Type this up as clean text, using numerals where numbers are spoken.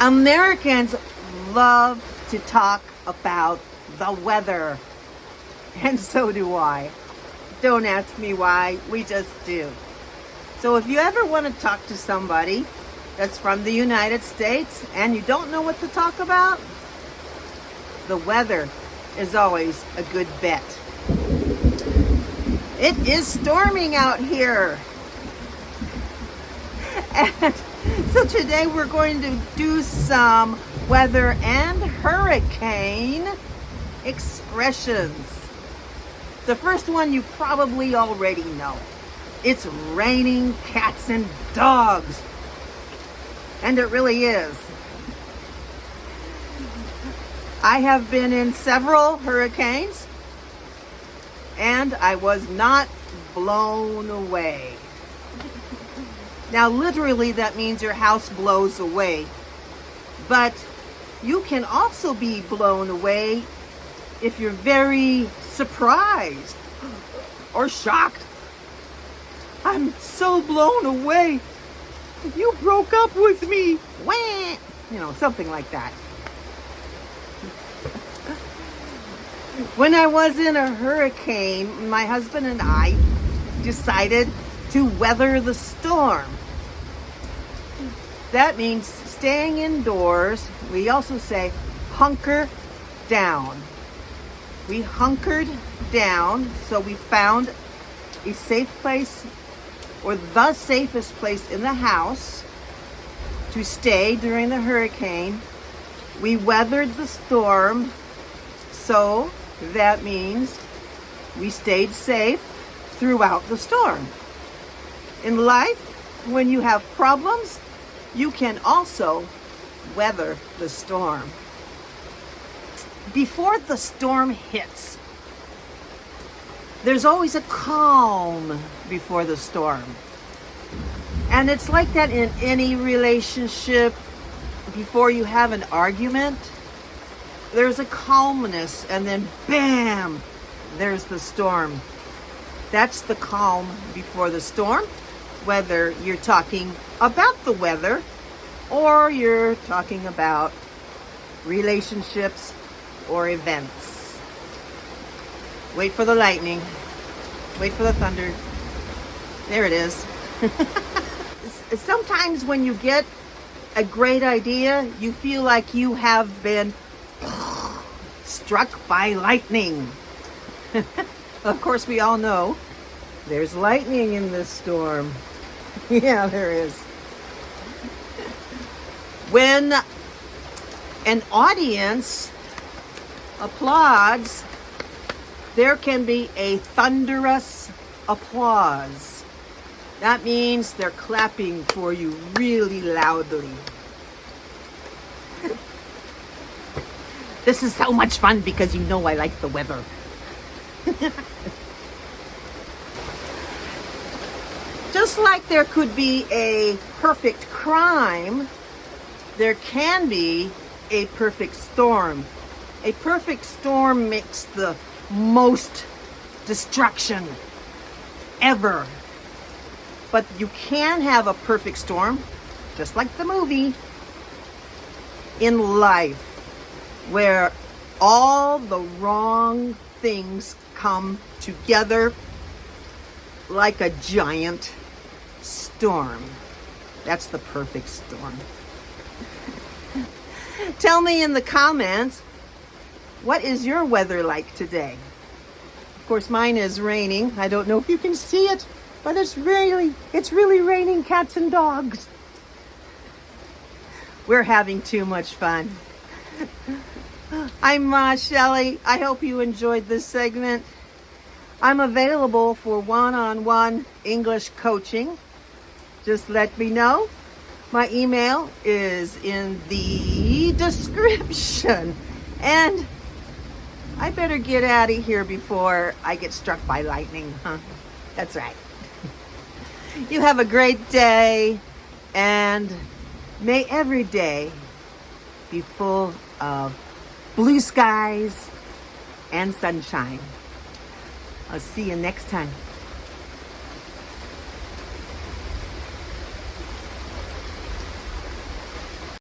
Americans love to talk about the weather, and so do I. Don't ask me why, we just do. So if you ever want to talk to somebody that's from the United States and you don't know what to talk about, the weather is always a good bet. It is storming out here. And so today we're going to do some weather and hurricane expressions. The first one you probably already know. It's raining cats and dogs. And it really is. I have been in several hurricanes and I was not blown away. Now, literally, that means your house blows away. But you can also be blown away if you're very surprised or shocked. I'm so blown away. You broke up with me. Wah! You know, something like that. When I was in a hurricane, my husband and I decided to weather the storm. That means staying indoors. We also say hunker down. We hunkered down, so we found a safe place, or the safest place in the house to stay during the hurricane. We weathered the storm, so that means we stayed safe throughout the storm. In life, when you have problems, you can also weather the storm. Before the storm hits, there's always a calm before the storm. And it's like that in any relationship. Before you have an argument, there's a calmness, and then bam, there's the storm. That's the calm before the storm, whether you're talking about the weather or you're talking about relationships or events. Wait for the lightning. Wait for the thunder. There it is. Sometimes when you get a great idea, you feel like you have been struck by lightning. Of course, we all know there's lightning in this storm. Yeah, there is. When an audience applauds, there can be a thunderous applause. That means they're clapping for you really loudly. This is so much fun because you know I like the weather. Just like there could be a perfect crime, there can be a perfect storm. A perfect storm makes the most destruction ever. But you can have a perfect storm, just like the movie, in life, where all the wrong things come together like a giant storm. That's the perfect storm. Tell me in the comments, what is your weather like today? Of course, mine is raining. I don't know if you can see it, but it's really raining cats and dogs. We're having too much fun. I'm Shelley. I hope you enjoyed this segment. I'm available for one-on-one English coaching. Just let me know. My email is in the description. And I better get out of here before I get struck by lightning, huh? That's right. You have a great day, and may every day be full of blue skies and sunshine. I'll see you next time.